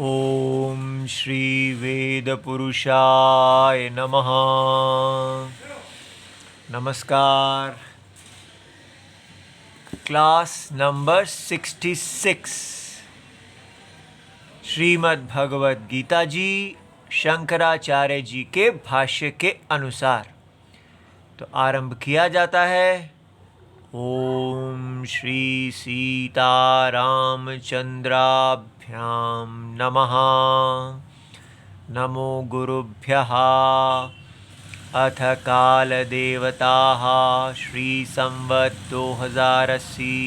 ओम श्री वेद पुरुषाय नमः। नमस्कार। क्लास नंबर 66 श्रीमद् भगवद गीता जी शंकराचार्य जी के भाष्य के अनुसार तो आरंभ किया जाता है। ओम श्री सीतारामचंद्राभ्यां नमः। नमो गुरुभ्यः। अथ कालदेवताः श्री संवत् 2080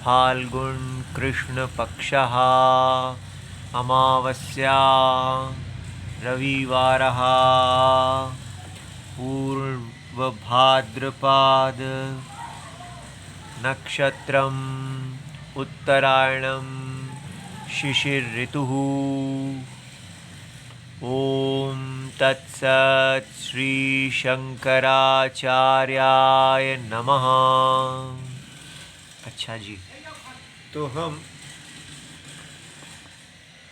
फाल्गुन कृष्ण पक्षः अमावस्या रविवारः पूर्वभाद्रपद नक्षत्रम् उत्तरायणं शिशिर ऋतुः। ओम तत्सत् श्री शंकराचार्याय नमः। अच्छा जी, तो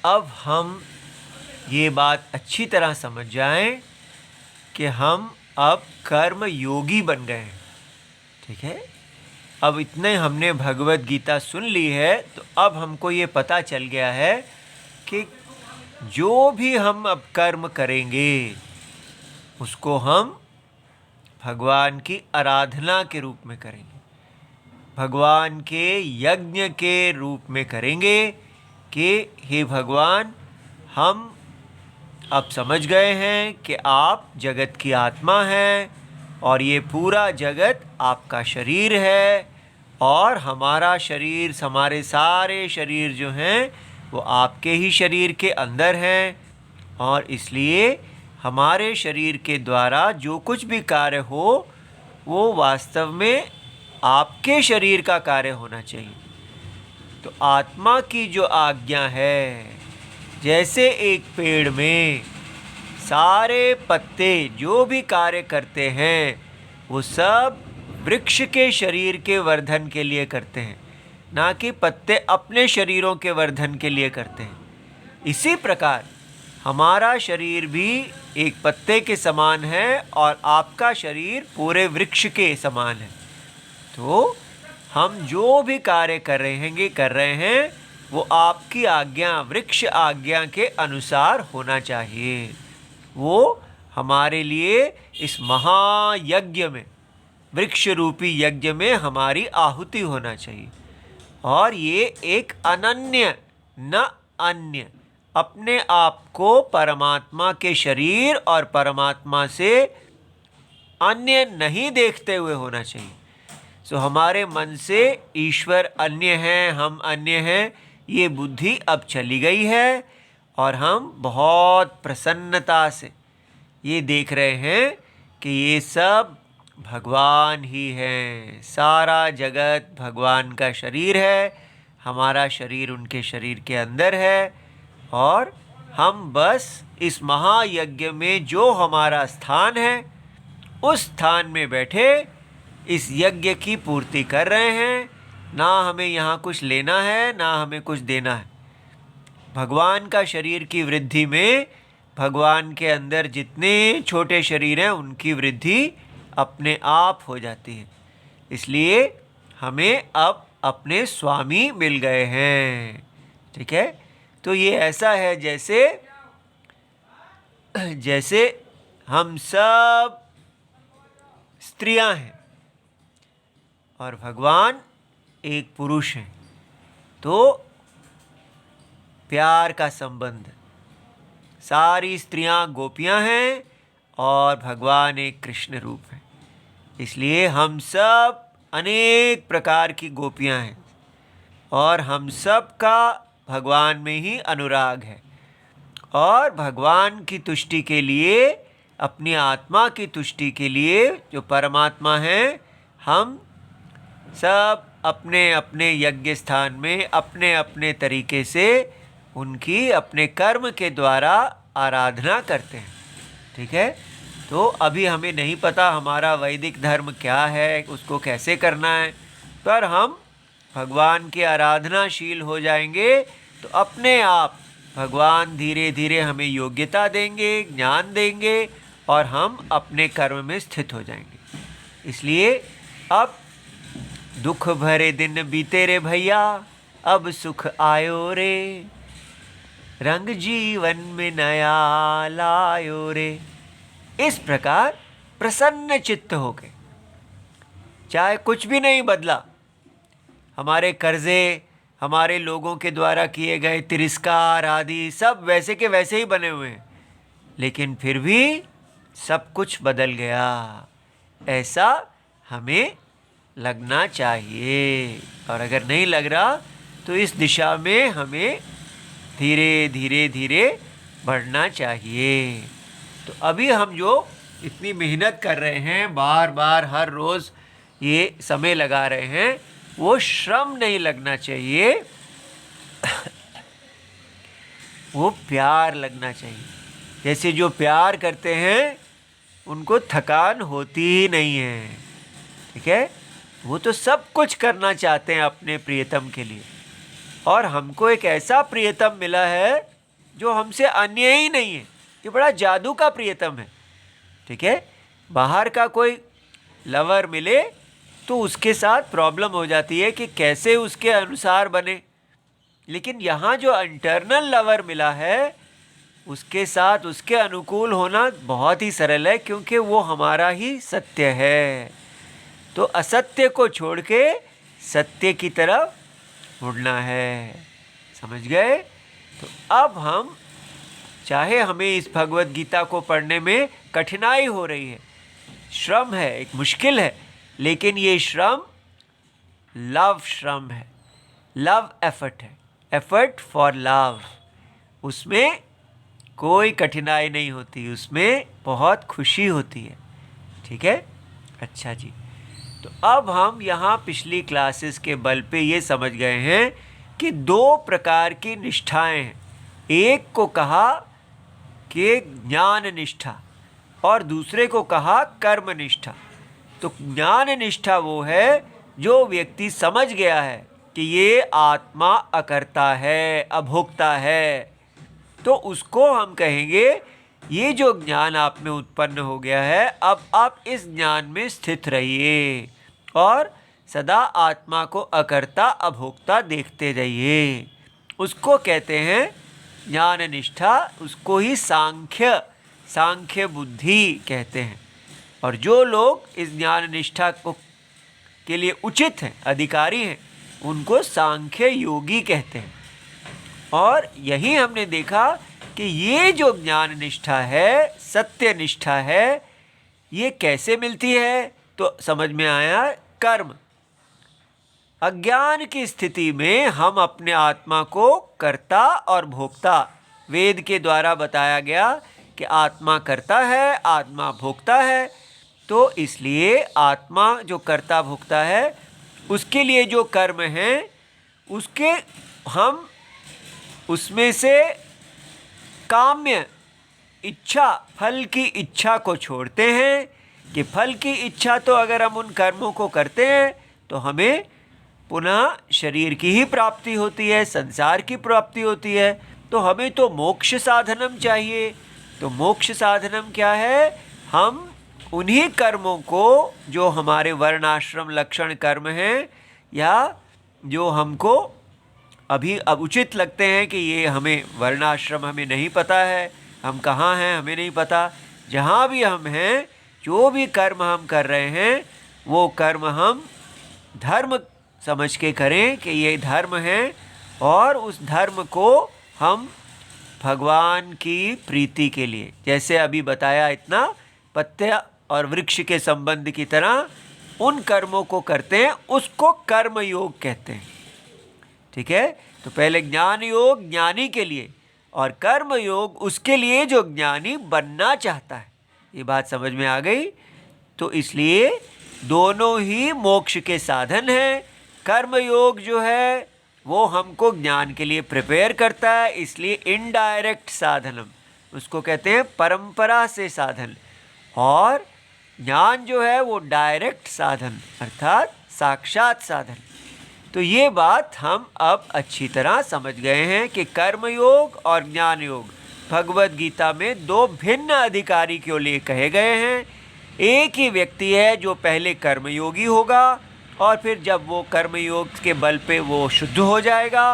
अब हम ये बात अच्छी तरह समझ जाएं कि हम अब कर्म योगी बन गए हैं। ठीक है, अब इतने हमने भगवद गीता सुन ली है तो अब हमको ये पता चल गया है कि जो भी हम अब कर्म करेंगे उसको हम भगवान की आराधना के रूप में करेंगे, भगवान के यज्ञ के रूप में करेंगे कि हे भगवान, हम अब समझ गए हैं कि आप जगत की आत्मा हैं और ये पूरा जगत आपका शरीर है और हमारा शरीर, हमारे सारे शरीर जो हैं वो आपके ही शरीर के अंदर हैं और इसलिए हमारे शरीर के द्वारा जो कुछ भी कार्य हो वो वास्तव में आपके शरीर का कार्य होना चाहिए। तो आत्मा की जो आज्ञा है, जैसे एक पेड़ में सारे पत्ते जो भी कार्य करते हैं वो सब वृक्ष के शरीर के वर्धन के लिए करते हैं, ना कि पत्ते अपने शरीरों के वर्धन के लिए करते हैं। इसी प्रकार हमारा शरीर भी एक पत्ते के समान है और आपका शरीर पूरे वृक्ष के समान है। तो हम जो भी कार्य कर रहे हैं वो आपकी आज्ञा, वृक्ष आज्ञा के अनुसार होना चाहिए। वो हमारे लिए इस महायज्ञ में, वृक्ष रूपी यज्ञ में हमारी आहुति होना चाहिए। और ये एक अनन्य न अन्य, अपने आप को परमात्मा के शरीर और परमात्मा से अन्य नहीं देखते हुए होना चाहिए। सो हमारे मन से ईश्वर अन्य हैं, हम अन्य हैं, ये बुद्धि अब चली गई है और हम बहुत प्रसन्नता से ये देख रहे हैं कि ये सब भगवान ही हैं। सारा जगत भगवान का शरीर है, हमारा शरीर उनके शरीर के अंदर है और हम बस इस महायज्ञ में जो हमारा स्थान है उस स्थान में बैठे इस यज्ञ की पूर्ति कर रहे हैं। ना हमें यहाँ कुछ लेना है, ना हमें कुछ देना है। भगवान का शरीर की वृद्धि में भगवान के अंदर जितने छोटे शरीर हैं उनकी वृद्धि अपने आप हो जाती है। इसलिए हमें अब अपने स्वामी मिल गए हैं। ठीक है, तो ये ऐसा है जैसे हम सब स्त्रियां हैं और भगवान एक पुरुष हैं, तो प्यार का संबंध, सारी स्त्रियां गोपियां हैं और भगवान एक कृष्ण रूप है। इसलिए हम सब अनेक प्रकार की गोपियां हैं और हम सब का भगवान में ही अनुराग है। और भगवान की तुष्टि के लिए, अपनी आत्मा की तुष्टि के लिए जो परमात्मा हैं, हम सब अपने अपने यज्ञ स्थान में अपने अपने तरीके से उनकी अपने कर्म के द्वारा आराधना करते हैं। ठीक है, तो अभी हमें नहीं पता हमारा वैदिक धर्म क्या है, उसको कैसे करना है, पर हम भगवान के आराधनाशील हो जाएंगे तो अपने आप भगवान धीरे धीरे हमें योग्यता देंगे, ज्ञान देंगे और हम अपने कर्म में स्थित हो जाएंगे। इसलिए अब दुख भरे दिन बीते रे भैया, अब सुख आयो रे, रंग जीवन में नया लायो रे। इस प्रकार प्रसन्न चित्त हो गए, चाहे कुछ भी नहीं बदला, हमारे कर्जे, हमारे लोगों के द्वारा किए गए तिरस्कार आदि सब वैसे के वैसे ही बने हुए हैं, लेकिन फिर भी सब कुछ बदल गया, ऐसा हमें लगना चाहिए। और अगर नहीं लग रहा तो इस दिशा में हमें धीरे धीरे धीरे बढ़ना चाहिए। तो अभी हम जो इतनी मेहनत कर रहे हैं, बार बार हर रोज़ ये समय लगा रहे हैं, वो श्रम नहीं लगना चाहिए, वो प्यार लगना चाहिए। जैसे जो प्यार करते हैं उनको थकान होती ही नहीं है, ठीक है। वो तो सब कुछ करना चाहते हैं अपने प्रियतम के लिए, और हमको एक ऐसा प्रियतम मिला है जो हमसे अन्य ही नहीं है। ये बड़ा जादू का प्रियतम है, ठीक है। बाहर का कोई लवर मिले तो उसके साथ प्रॉब्लम हो जाती है कि कैसे उसके अनुसार बने, लेकिन यहाँ जो इंटरनल लवर मिला है उसके साथ उसके अनुकूल होना बहुत ही सरल है, क्योंकि वो हमारा ही सत्य है। तो असत्य को छोड़ के सत्य की तरफ मुड़ना है, समझ गए। तो अब हम, चाहे हमें इस भगवत गीता को पढ़ने में कठिनाई हो रही है, श्रम है, एक मुश्किल है, लेकिन ये श्रम लव श्रम है, लव एफर्ट है, एफर्ट फॉर लव। उसमें कोई कठिनाई नहीं होती, उसमें बहुत खुशी होती है, ठीक है। अच्छा जी, तो अब हम यहाँ पिछली क्लासेस के बल पे ये समझ गए हैं कि दो प्रकार की निष्ठाएं हैं। एक को कहा कि ज्ञान निष्ठा और दूसरे को कहा कर्म निष्ठा। तो ज्ञान निष्ठा वो है जो व्यक्ति समझ गया है कि ये आत्मा अकर्ता है, अभोक्ता है, तो उसको हम कहेंगे ये जो ज्ञान आप में उत्पन्न हो गया है, अब आप इस ज्ञान में स्थित रहिए और सदा आत्मा को अकर्ता अभोक्ता देखते रहिए। उसको कहते हैं ज्ञान निष्ठा, उसको ही सांख्य बुद्धि कहते हैं। और जो लोग इस ज्ञान निष्ठा को के लिए उचित हैं, अधिकारी हैं, उनको सांख्य योगी कहते हैं। और यही हमने देखा कि ये जो ज्ञान निष्ठा है, सत्य निष्ठा है, ये कैसे मिलती है, तो समझ में आया, कर्म। अज्ञान की स्थिति में हम अपने आत्मा को कर्ता और भोक्ता, वेद के द्वारा बताया गया कि आत्मा कर्ता है, आत्मा भोक्ता है। तो इसलिए आत्मा जो कर्ता भोक्ता है, उसके लिए जो कर्म हैं, उसके हम उसमें से काम्य इच्छा, फल की इच्छा को छोड़ते हैं कि फल की इच्छा तो अगर हम उन कर्मों को करते हैं तो हमें पुनः शरीर की ही प्राप्ति होती है, संसार की प्राप्ति होती है। तो हमें तो मोक्ष साधनम चाहिए। तो मोक्ष साधनम क्या है? हम उन्हीं कर्मों को जो हमारे वर्णाश्रम लक्षण कर्म हैं, या जो हमको अभी अब उचित लगते हैं कि ये हमें वर्णाश्रम हमें नहीं पता है, हम कहाँ हैं हमें नहीं पता, जहाँ भी हम हैं, जो भी कर्म हम कर रहे हैं, वो कर्म हम धर्म समझ के करें कि ये धर्म है, और उस धर्म को हम भगवान की प्रीति के लिए, जैसे अभी बताया, इतना पत्ते और वृक्ष के संबंध की तरह उन कर्मों को करते हैं, उसको कर्म योग कहते हैं। ठीक है। तो पहले ज्ञान योग ज्ञानी के लिए, और कर्म योग उसके लिए जो ज्ञानी बनना चाहता है। ये बात समझ में आ गई? तो इसलिए दोनों ही मोक्ष के साधन हैं। कर्म योग जो है वो हमको ज्ञान के लिए प्रिपेयर करता है, इसलिए इनडायरेक्ट साधनम, उसको कहते हैं परंपरा से साधन। और ज्ञान जो है वो डायरेक्ट साधन, अर्थात साक्षात साधन। तो ये बात हम अब अच्छी तरह समझ गए हैं कि कर्मयोग और ज्ञान योग भगवद गीता में दो भिन्न अधिकारी के लिए कहे गए हैं। एक ही व्यक्ति है जो पहले कर्मयोगी होगा और फिर जब वो कर्मयोग के बल पे वो शुद्ध हो जाएगा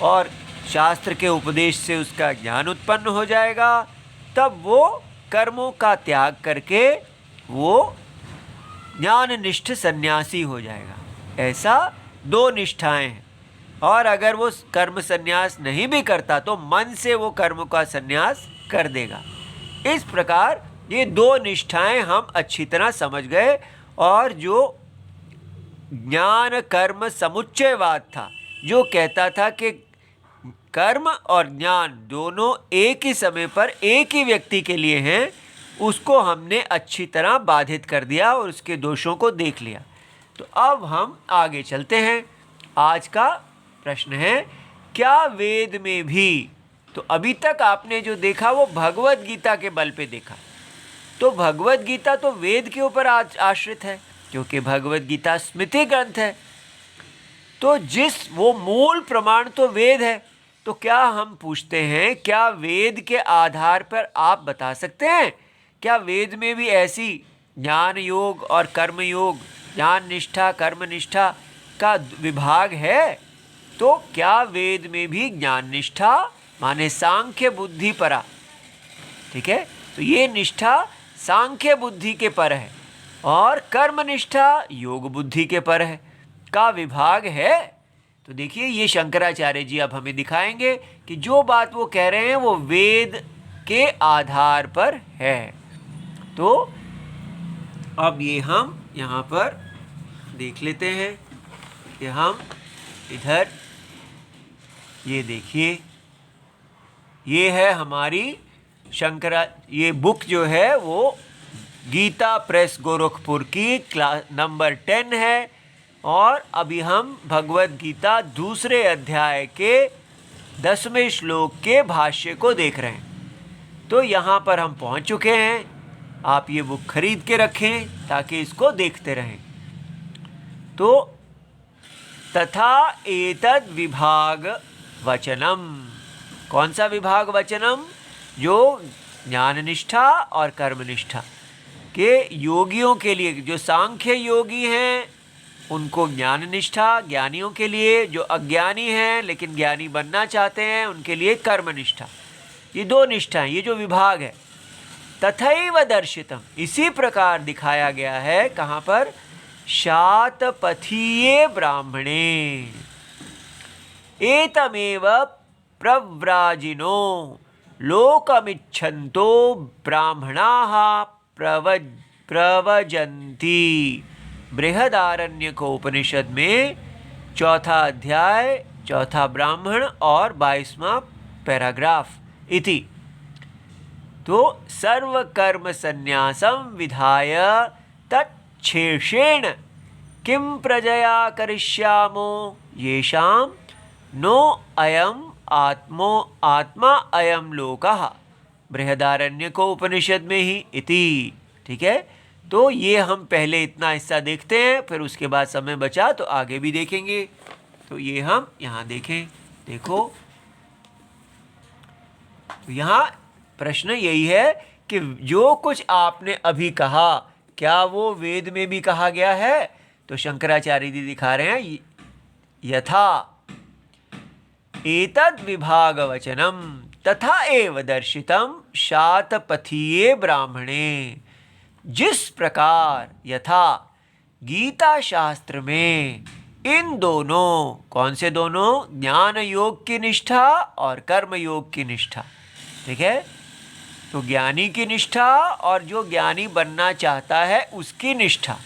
और शास्त्र के उपदेश से उसका ज्ञान उत्पन्न हो जाएगा, तब वो कर्मों का त्याग करके वो ज्ञाननिष्ठ सन्यासी हो जाएगा। ऐसा दो निष्ठाएं हैं। और अगर वो कर्म संन्यास नहीं भी करता तो मन से वो कर्म का संन्यास कर देगा। इस प्रकार ये दो निष्ठाएं हम अच्छी तरह समझ गए। और जो ज्ञान कर्म समुच्चयवाद था, जो कहता था कि कर्म और ज्ञान दोनों एक ही समय पर एक ही व्यक्ति के लिए हैं, उसको हमने अच्छी तरह बाधित कर दिया और उसके दोषों को देख लिया। तो अब हम आगे चलते हैं। आज का प्रश्न है, क्या वेद में भी, तो अभी तक आपने जो देखा वो भगवद गीता के बल पे देखा, तो भगवद गीता तो वेद के ऊपर आश्रित है, क्योंकि भगवद गीता स्मृति ग्रंथ है। तो वो मूल प्रमाण तो वेद है। तो क्या हम पूछते हैं, क्या वेद के आधार पर आप बता सकते हैं, क्या वेद में भी ऐसी ज्ञान योग और कर्म योग, ज्ञान निष्ठा कर्म निष्ठा का विभाग है? तो क्या वेद में भी ज्ञान निष्ठा माने सांख्य बुद्धि परा, ठीक है, तो ये निष्ठा सांख्य बुद्धि के पर है और कर्म निष्ठा योग बुद्धि के पर है का विभाग है? तो देखिए, ये शंकराचार्य जी अब हमें दिखाएंगे कि जो बात वो कह रहे हैं वो वेद के आधार पर है। तो अब ये हम यहाँ पर देख लेते हैं कि हम इधर ये देखिए, ये है हमारी ये बुक जो है वो गीता प्रेस गोरखपुर की क्लास नंबर 10 है। और अभी हम भगवद गीता दूसरे अध्याय के 10वें श्लोक के भाष्य को देख रहे हैं। तो यहाँ पर हम पहुँच चुके हैं। आप ये बुक खरीद के रखें ताकि इसको देखते रहें। तो तथा एतद् विभाग वचनम, कौन सा विभाग वचनम? जो ज्ञान निष्ठा और कर्म निष्ठा के योगियों के लिए, जो सांख्य योगी हैं उनको ज्ञान निष्ठा, ज्ञानियों के लिए, जो अज्ञानी हैं लेकिन ज्ञानी बनना चाहते हैं उनके लिए कर्म निष्ठा। ये दो निष्ठाएं, ये जो विभाग है। तथैव दर्शितम, इसी प्रकार दिखाया गया है। कहाँ पर? शातपथीये ब्राह्मणे एतमेव प्रव्राजिनो लोकमिच्छन्तो ब्राह्मणाः प्रवजन्ति। बृहदारण्यकोपनिषद में 4था अध्याय 4था ब्राह्मण और 22वां पैराग्राफ इति। तो सर्वकर्म संन्यासं विधाय तच्छेषेण किं प्रजया करिष्यामो येषां नो अयम आत्मा अयम लोकः। बृहदारण्यको उपनिषद में ही इति। ठीक है, तो ये हम पहले इतना हिस्सा देखते हैं, फिर उसके बाद समय बचा तो आगे भी देखेंगे। तो ये हम यहाँ देखें। देखो, यहाँ प्रश्न यही है कि जो कुछ आपने अभी कहा, क्या वो वेद में भी कहा गया है? तो शंकराचार्य जी दिखा रहे हैं, यथा एतद् विभाग वचनम तथा एव दर्शितम शातपथीये ब्राह्मणे। जिस प्रकार, यथा, गीता शास्त्र में इन दोनों, कौन से दोनों? ज्ञान योग की निष्ठा और कर्म योग की निष्ठा। ठीक है, तो ज्ञानी की निष्ठा और जो ज्ञानी बनना चाहता है उसकी निष्ठा।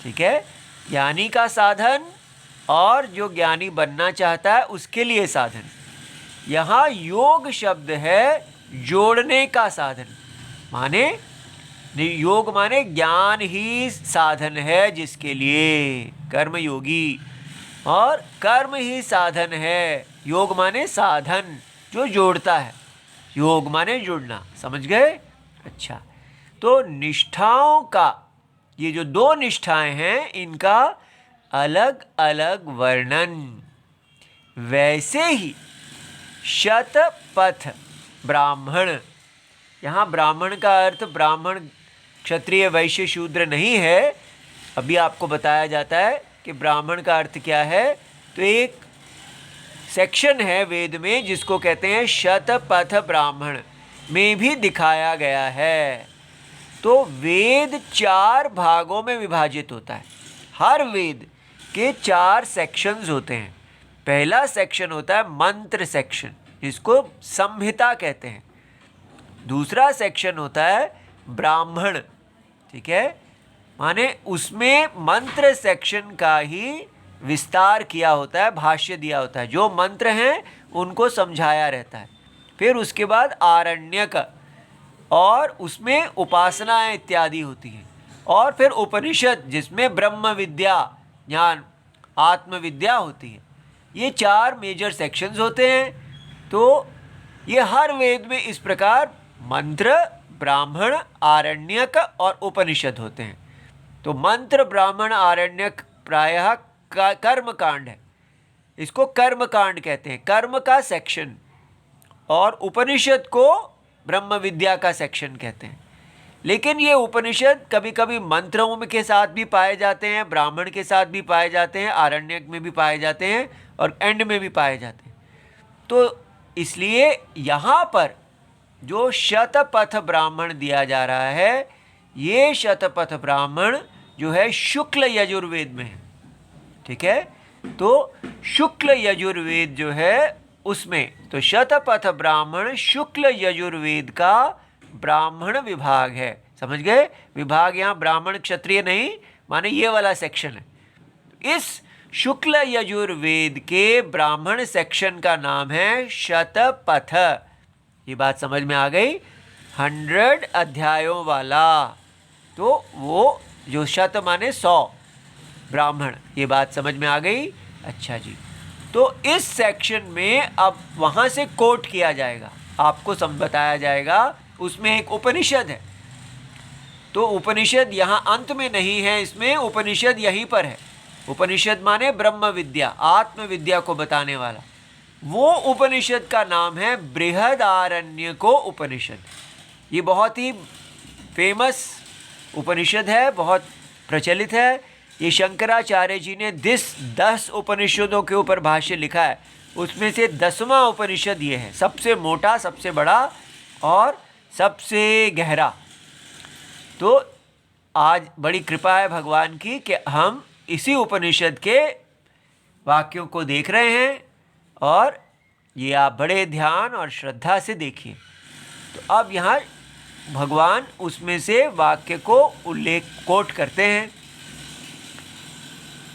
ठीक है, ज्ञानी का साधन और जो ज्ञानी बनना चाहता है उसके लिए साधन। यहाँ योग शब्द है जोड़ने का साधन, माने योग माने ज्ञान ही साधन है जिसके लिए कर्मयोगी, और कर्म ही साधन है। योग माने साधन जो जोड़ता है, योग माने जुड़ना। समझ गए? अच्छा, तो निष्ठाओं का, ये जो दो निष्ठाएं हैं, इनका अलग अलग वर्णन, वैसे ही शतपथ ब्राह्मण, यहाँ ब्राह्मण का अर्थ ब्राह्मण क्षत्रिय वैश्य शूद्र नहीं है, अभी आपको बताया जाता है कि ब्राह्मण का अर्थ क्या है। तो एक सेक्शन है वेद में जिसको कहते हैं शतपथ ब्राह्मण, में भी दिखाया गया है। तो वेद 4 भागों में विभाजित होता है। हर वेद के 4 सेक्शंस होते हैं। पहला सेक्शन होता है मंत्र सेक्शन, जिसको संहिता कहते हैं। दूसरा सेक्शन होता है ब्राह्मण, ठीक है, माने उसमें मंत्र सेक्शन का ही विस्तार किया होता है, भाष्य दिया होता है, जो मंत्र हैं उनको समझाया रहता है। फिर उसके बाद आरण्यक, और उसमें उपासनाएं इत्यादि होती हैं। और फिर उपनिषद, जिसमें ब्रह्म विद्या, ज्ञान, आत्मविद्या होती है। ये 4 मेजर सेक्शंस होते हैं। तो ये हर वेद में इस प्रकार मंत्र, ब्राह्मण, आरण्यक और उपनिषद होते हैं। तो मंत्र, ब्राह्मण, आरण्यक प्रायः कर्म कांड है, इसको कर्म कांड कहते हैं, कर्म का सेक्शन। और उपनिषद को ब्रह्म विद्या का सेक्शन कहते हैं। लेकिन ये उपनिषद कभी कभी मंत्रों के साथ भी पाए जाते हैं, ब्राह्मण के साथ भी पाए जाते हैं, आरण्यक में भी पाए जाते हैं, और एंड में भी पाए जाते हैं। तो इसलिए यहाँ पर जो शतपथ ब्राह्मण दिया जा रहा है, ये शतपथ ब्राह्मण जो है शुक्ल यजुर्वेद में है, ठीक है। तो शुक्ल यजुर्वेद जो है उसमें, तो शतपथ ब्राह्मण शुक्ल यजुर्वेद का ब्राह्मण विभाग है। समझ गए? विभाग यहाँ ब्राह्मण क्षत्रिय नहीं, माने ये वाला सेक्शन है। इस शुक्ल यजुर्वेद के ब्राह्मण सेक्शन का नाम है शतपथ। ये बात समझ में आ गई? 100 अध्यायों वाला। तो वो जो शत माने 100 ब्राह्मण, ये बात समझ में आ गई? अच्छा जी। तो इस सेक्शन में अब वहाँ से कोट किया जाएगा, आपको बताया जाएगा। उसमें एक उपनिषद है, तो उपनिषद यहाँ अंत में नहीं है, इसमें उपनिषद यहीं पर है। उपनिषद माने ब्रह्म विद्या, आत्मविद्या को बताने वाला। वो उपनिषद का नाम है बृहदारण्यको उपनिषद। ये बहुत ही फेमस उपनिषद है, बहुत प्रचलित है। ये शंकराचार्य जी ने 10 उपनिषदों के ऊपर भाष्य लिखा है, उसमें से 10वां उपनिषद ये है, सबसे मोटा, सबसे बड़ा और सबसे गहरा। तो आज बड़ी कृपा है भगवान की कि हम इसी उपनिषद के वाक्यों को देख रहे हैं, और ये आप बड़े ध्यान और श्रद्धा से देखिए। तो अब यहाँ भगवान उसमें से वाक्य को कोट करते हैं।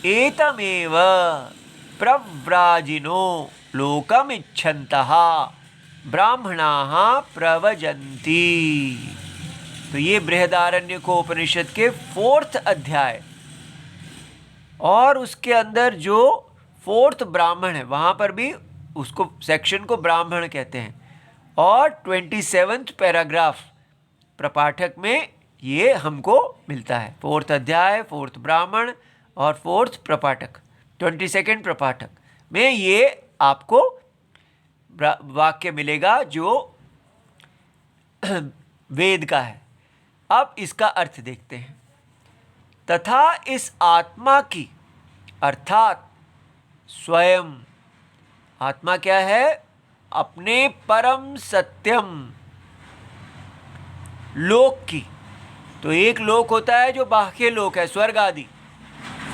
एतमेव प्रव्राजिनो लोकमिच्छन्तः ब्राह्मणाः प्रवजन्ति। तो ये बृहदारण्यको उपनिषद के 4th अध्याय, और उसके अंदर जो 4th ब्राह्मण है, वहाँ पर भी उसको सेक्शन को ब्राह्मण कहते हैं। और 27th पैराग्राफ प्रपाठक में ये हमको मिलता है। 4th अध्याय, 4th ब्राह्मण और 4th प्रपाठक, 22nd प्रपाठक में ये आपको वाक्य मिलेगा जो वेद का है। अब इसका अर्थ देखते हैं। तथा इस आत्मा की, अर्थात स्वयं, आत्मा क्या है? अपने परम सत्यम लोक की। तो एक लोक होता है जो बाह्य लोक है, स्वर्ग आदि,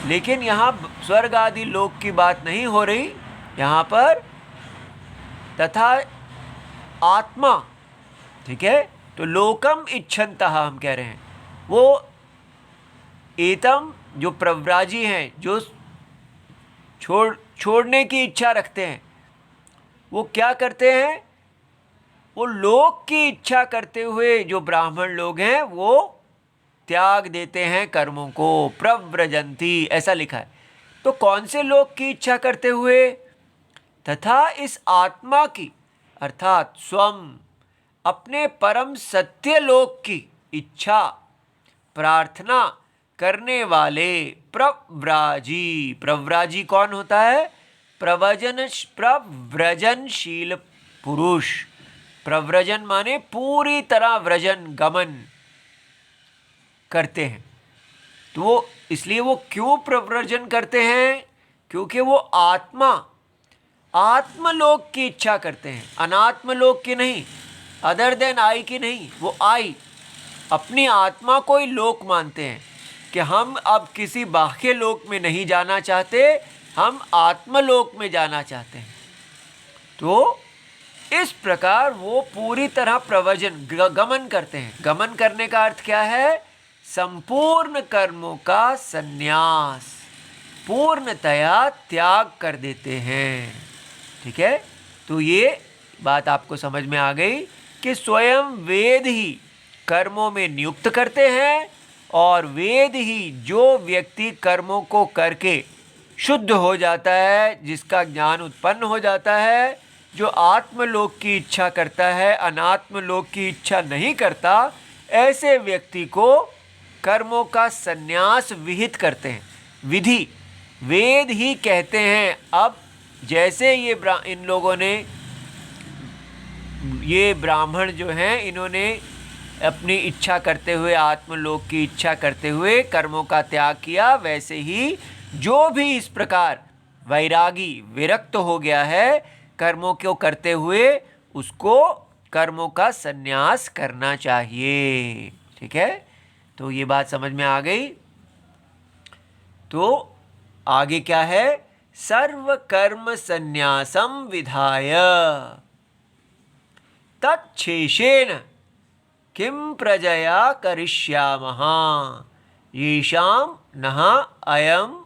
लेकिन यहाँ स्वर्ग आदि लोक की बात नहीं हो रही यहाँ पर। तथा आत्मा, ठीक है। तो लोकम इच्छन्तः हम कह रहे हैं, वो एतम जो प्रव्राजी हैं, जो छोड़ने की इच्छा रखते हैं, वो क्या करते हैं? वो लोक की इच्छा करते हुए जो ब्राह्मण लोग हैं वो त्याग देते हैं कर्मों को। प्रव्रजंती ऐसा लिखा है। तो कौन से लोक की इच्छा करते हुए? तथा इस आत्मा की, अर्थात स्वम, अपने परम सत्य लोक की इच्छा, प्रार्थना करने वाले प्रव्राजी। प्रव्राजी कौन होता है? प्रव्रजनशील पुरुष। प्रव्रजन माने पूरी तरह व्रजन गमन करते हैं। तो वो इसलिए वो क्यों प्रव्रजन करते हैं? क्योंकि वो आत्मलोक की इच्छा करते हैं, अनात्मलोक की नहीं, अदर देन आई की नहीं। वो आई अपनी आत्मा को ही लोक मानते हैं कि हम अब किसी बाह्य लोक में नहीं जाना चाहते, हम आत्मलोक में जाना चाहते हैं। तो इस प्रकार वो पूरी तरह प्रव्रजन गमन करते हैं। गमन करने का अर्थ क्या है? संपूर्ण कर्मों का संन्यास, पूर्णतया त्याग कर देते हैं। ठीक है, तो ये बात आपको समझ में आ गई कि स्वयं वेद ही कर्मों में नियुक्त करते हैं और वेद ही जो व्यक्ति कर्मों को करके शुद्ध हो जाता है, जिसका ज्ञान उत्पन्न हो जाता है, जो आत्मलोक की इच्छा करता है, अनात्मलोक की इच्छा नहीं करता, ऐसे व्यक्ति को कर्मों का संन्यास विहित करते हैं। विधि वेद ही कहते हैं। अब जैसे इन लोगों ने, ये ब्राह्मण जो हैं, इन्होंने अपनी इच्छा करते हुए, आत्मलोक की इच्छा करते हुए कर्मों का त्याग किया, वैसे ही जो भी इस प्रकार वैरागी विरक्त हो गया है कर्मों को करते हुए, उसको कर्मों का संन्यास करना चाहिए। ठीक है, तो ये बात समझ में आ गई। तो आगे क्या है? सर्व कर्म संन्यासम विधाय तच्छेषेण किम प्रजया करिष्यामः येषां नः अयम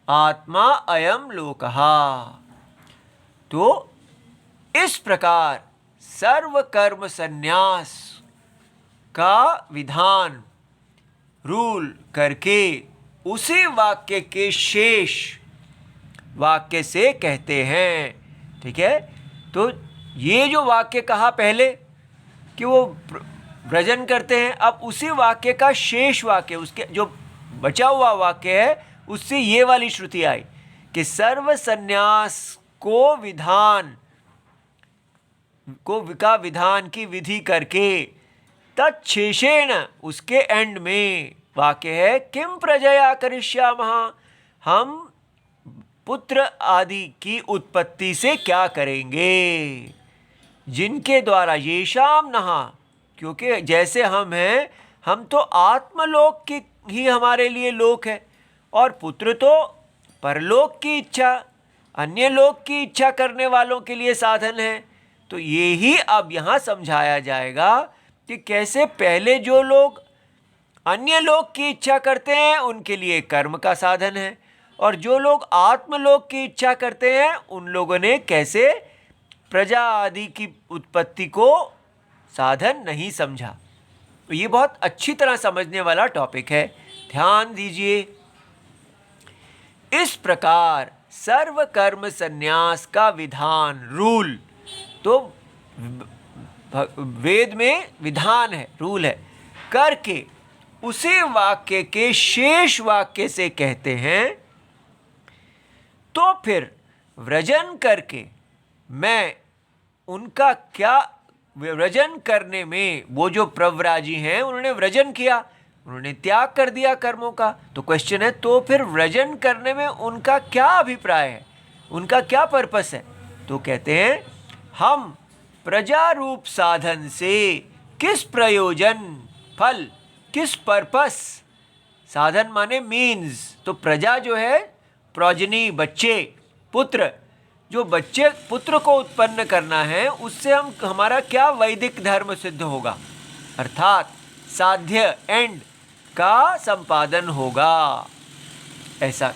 आत्मा अयम लोकः। तो इस प्रकार सर्व कर्म संन्यास का विधान, रूल करके उसी वाक्य के शेष वाक्य से कहते हैं। ठीक है, तो ये जो वाक्य कहा पहले कि वो व्रजन करते हैं, अब उसी वाक्य का शेष वाक्य, उसके जो बचा हुआ वाक्य है, उससे ये वाली श्रुति आई कि सर्व संन्यास को विधान की विधि करके तच्छेषेण, उसके एंड में वाक्य है किम प्रजया करिष्यामः, हम पुत्र आदि की उत्पत्ति से क्या करेंगे, जिनके द्वारा येषाम नः, क्योंकि जैसे हम हैं, हम तो आत्मलोक की ही हमारे लिए लोक है, और पुत्र तो परलोक की इच्छा, अन्य लोक की इच्छा करने वालों के लिए साधन है। तो ये ही अब यहाँ समझाया जाएगा कि कैसे पहले जो लोग अन्य लोक की इच्छा करते हैं उनके लिए कर्म का साधन है, और जो लोग आत्मलोक की इच्छा करते हैं उन लोगों ने कैसे प्रजा आदि की उत्पत्ति को साधन नहीं समझा। तो ये बहुत अच्छी तरह समझने वाला टॉपिक है, ध्यान दीजिए। इस प्रकार सर्व कर्म संन्यास का विधान, रूल, तो वेद में विधान है, रूल है, करके उसी वाक्य के शेष वाक्य से कहते हैं। तो फिर व्रजन करके मैं उनका क्या, व्रजन करने में वो जो प्रव्राजी हैं उन्होंने व्रजन किया, उन्होंने त्याग कर दिया कर्मों का। तो क्वेश्चन है, तो फिर व्रजन करने में उनका क्या अभिप्राय है, उनका क्या पर्पस है? तो कहते हैं हम प्रजा रूप साधन से किस प्रयोजन, फल, किस पर्पस, साधन माने मीन्स, तो प्रजा जो है प्रोजनी, बच्चे, पुत्र, जो बच्चे पुत्र को उत्पन्न करना है, उससे हमारा क्या वैदिक धर्म सिद्ध होगा, अर्थात साध्य एंड का संपादन होगा। ऐसा,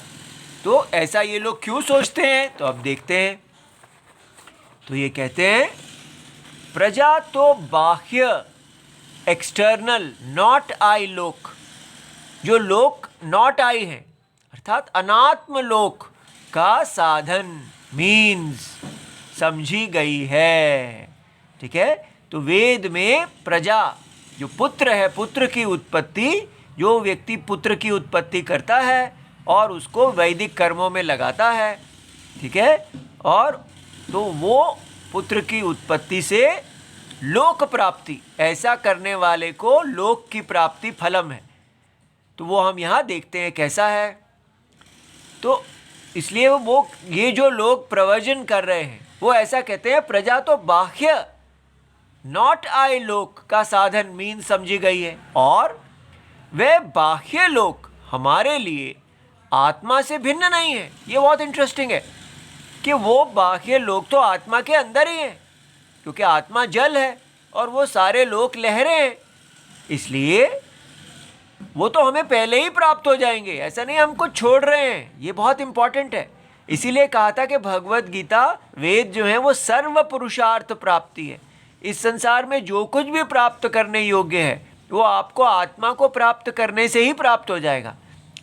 तो ऐसा ये लोग क्यों सोचते हैं, तो अब देखते हैं। तो ये कहते हैं प्रजा तो बाह्य, एक्सटर्नल, नॉट आई लोक, जो लोक नॉट आई है अर्थात अनात्म लोक का साधन, मीन्स समझी गई है। ठीक है, तो वेद में प्रजा जो पुत्र है, पुत्र की उत्पत्ति जो व्यक्ति पुत्र की उत्पत्ति करता है और उसको वैदिक कर्मों में लगाता है, ठीक है, और तो वो पुत्र की उत्पत्ति से लोक प्राप्ति, ऐसा करने वाले को लोक की प्राप्ति फलम है। तो वो हम यहाँ देखते हैं कैसा है। तो इसलिए वो ये जो लोग प्रवचन कर रहे हैं वो ऐसा कहते हैं, प्रजा तो बाह्य नॉट आई लोक का साधन मीन समझी गई है, और वह बाह्य लोक हमारे लिए आत्मा से भिन्न नहीं है। ये बहुत इंटरेस्टिंग है कि वो बाह्य लोक तो आत्मा के अंदर ही है, क्योंकि आत्मा जल है और वो सारे लोक लहरें हैं, इसलिए वो तो हमें पहले ही प्राप्त हो जाएंगे, ऐसा नहीं हम कुछ छोड़ रहे हैं। ये बहुत इंपॉर्टेंट है। इसीलिए कहा था कि भगवत गीता वेद जो है वो सर्व पुरुषार्थ प्राप्ति है। इस संसार में जो कुछ भी प्राप्त करने योग्य है वो आपको आत्मा को प्राप्त करने से ही प्राप्त हो जाएगा।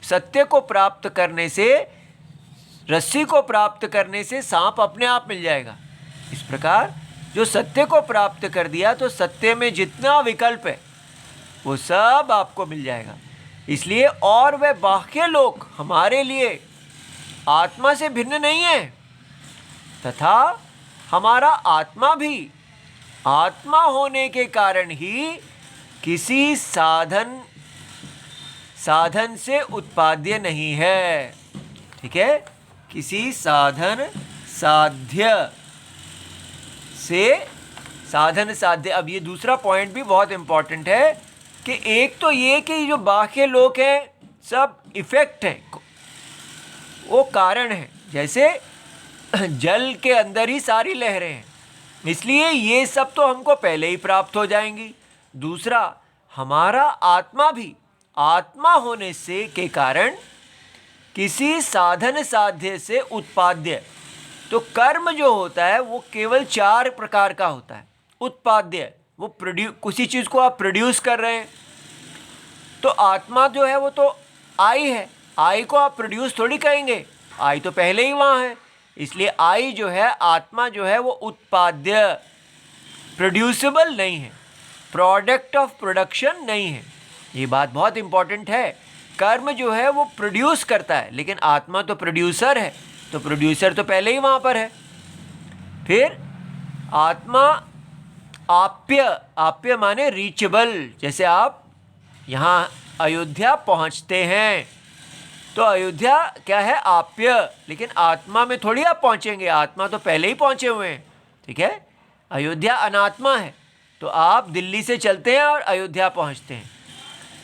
सत्य को प्राप्त करने से, रस्सी को प्राप्त करने से सांप अपने आप मिल जाएगा। इस प्रकार जो सत्य को प्राप्त कर दिया तो सत्य में जितना विकल्प है वो सब आपको मिल जाएगा। इसलिए और वह बाह्य लोक हमारे लिए आत्मा से भिन्न नहीं है, तथा हमारा आत्मा भी आत्मा होने के कारण ही किसी साधन से उत्पाद्य नहीं है, ठीक है, किसी साधन साध्य से, साधन साध्य। अब ये दूसरा पॉइंट भी बहुत इंपॉर्टेंट है कि एक तो ये कि जो बाह्य लोक हैं सब इफेक्ट हैं, वो कारण है, जैसे जल के अंदर ही सारी लहरें हैं, इसलिए ये सब तो हमको पहले ही प्राप्त हो जाएंगी। दूसरा, हमारा आत्मा भी आत्मा होने से के कारण किसी साधन साध्य से उत्पाद्य। तो कर्म जो होता है वो केवल 4 प्रकार का होता है। उत्पाद्य, वो किसी चीज़ को आप प्रोड्यूस कर रहे हैं, तो आत्मा जो है वो तो आई है, आई को आप प्रोड्यूस थोड़ी कहेंगे, आई तो पहले ही वहाँ है। इसलिए आई जो है, आत्मा जो है वो उत्पाद्य, प्रोड्यूसेबल नहीं है, प्रोडक्ट ऑफ प्रोडक्शन नहीं है। ये बात बहुत इंपॉर्टेंट है। कर्म जो है वो प्रोड्यूस करता है, लेकिन आत्मा तो प्रोड्यूसर है, तो प्रोड्यूसर तो पहले ही वहाँ पर है। फिर आत्मा आप्य, आप्य माने रीचेबल, जैसे आप यहाँ अयोध्या पहुँचते हैं तो अयोध्या क्या है, आप्य, लेकिन आत्मा में थोड़ी आप पहुँचेंगे, आत्मा तो पहले ही पहुँचे हुए हैं, ठीक है। अयोध्या अनात्मा है, तो आप दिल्ली से चलते हैं और अयोध्या पहुँचते हैं,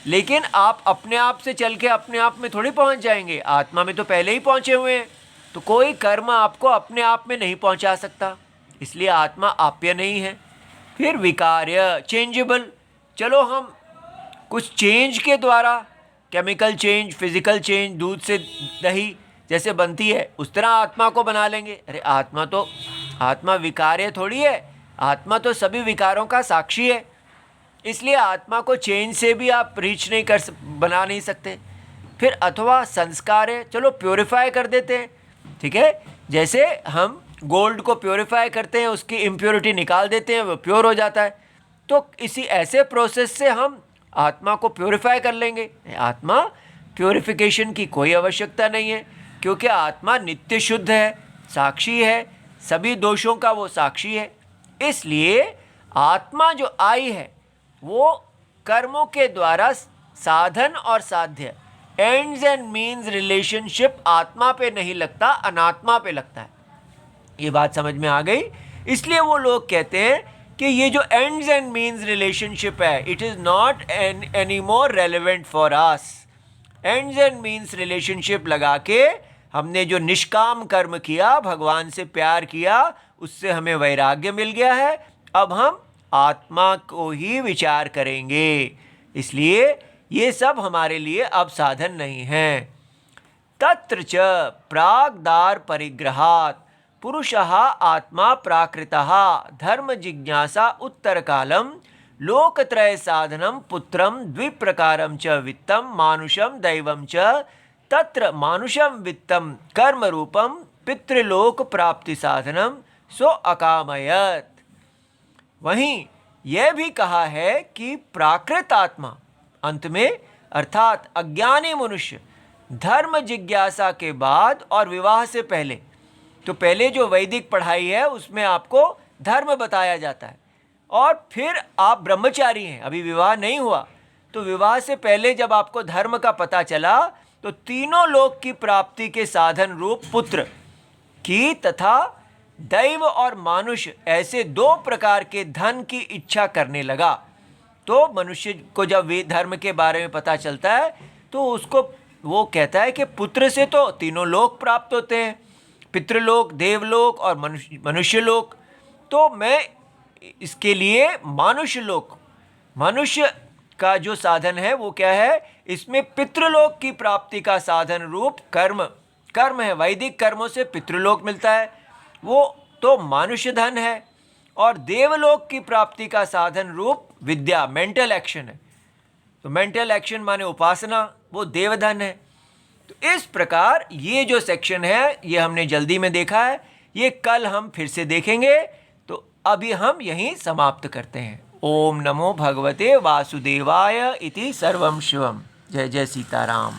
लेकिन आप अपने आप से चल के अपने आप में थोड़ी पहुँच जाएंगे, आत्मा में तो पहले ही पहुँचे हुए हैं। तो कोई कर्म आपको अपने आप में नहीं पहुँचा सकता, इसलिए आत्मा आप्य नहीं है। फिर विकार्य, चेंजेबल, चलो हम कुछ चेंज के द्वारा, केमिकल चेंज, फिजिकल चेंज, दूध से दही जैसे बनती है उस तरह आत्मा को बना लेंगे। अरे आत्मा विकार्य थोड़ी है, आत्मा तो सभी विकारों का साक्षी है, इसलिए आत्मा को चेंज से भी आप रीच नहीं बना नहीं सकते। फिर अथवा संस्कार है, चलो प्योरीफाई कर देते हैं, ठीक है, जैसे हम गोल्ड को प्योरीफाई करते हैं, उसकी इम्प्योरिटी निकाल देते हैं, वो प्योर हो जाता है। तो इसी ऐसे प्रोसेस से हम आत्मा को प्योरीफाई कर लेंगे। आत्मा प्योरीफिकेशन की कोई आवश्यकता नहीं है, क्योंकि आत्मा नित्य शुद्ध है, साक्षी है, सभी दोषों का वो साक्षी है। इसलिए आत्मा जो आई है वो कर्मों के द्वारा साधन और साध्य, एंड्स एंड मीन्स रिलेशनशिप आत्मा पे नहीं लगता, अनात्मा पे लगता है। ये बात समझ में आ गई। इसलिए वो लोग कहते हैं कि ये जो एंड्स एंड मीन्स रिलेशनशिप है, it is not any more relevant for us. Ends and means relationship लगा के हमने जो निष्काम कर्म किया, भगवान से प्यार किया, उससे हमें वैराग्य मिल गया है, अब हम आत्मा को ही विचार करेंगे। इसलिए ये सब हमारे लिए अब साधन नहीं है। तत्र च प्राग्दार परिग्रहात् पुरुषः आत्मा प्राकृतः धर्म जिज्ञासा उत्तर कालम लोकत्रय साधनम पुत्रम द्विप्रकारम च वित्तम मानुषम दैवम च तत्र मानुषम वित्तम कर्म रूपम पितृलोक प्राप्ति साधनम सो अकामयत। वहीं यह भी कहा है कि प्राकृत आत्मा, अंत में अर्थात अज्ञानी मनुष्य धर्म जिज्ञासा के बाद और विवाह से पहले, तो पहले जो वैदिक पढ़ाई है उसमें आपको धर्म बताया जाता है, और फिर आप ब्रह्मचारी हैं, अभी विवाह नहीं हुआ, तो विवाह से पहले जब आपको धर्म का पता चला तो तीनों लोक की प्राप्ति के साधन रूप पुत्र की तथा दैव और मानुष ऐसे दो प्रकार के धन की इच्छा करने लगा। तो मनुष्य को जब वे धर्म के बारे में पता चलता है तो उसको वो कहता है कि पुत्र से तो तीनों लोक प्राप्त होते हैं, पितृलोक, देवलोक और मनुष्य लोक, तो मैं इसके लिए मनुष्य लोक, मनुष्य का जो साधन है वो क्या है, इसमें पितृलोक की प्राप्ति का साधन रूप कर्म है। वैदिक कर्मों से पितृलोक मिलता है, वो तो मनुष्य धन है, और देवलोक की प्राप्ति का साधन रूप विद्या, मेंटल एक्शन है। तो मेंटल एक्शन माने उपासना, वो देवधन है। तो इस प्रकार ये जो सेक्शन है ये हमने जल्दी में देखा है, ये कल हम फिर से देखेंगे। तो अभी हम यहीं समाप्त करते हैं। ओम नमो भगवते वासुदेवाय इति सर्वम शिवम। जय जय सीताराम।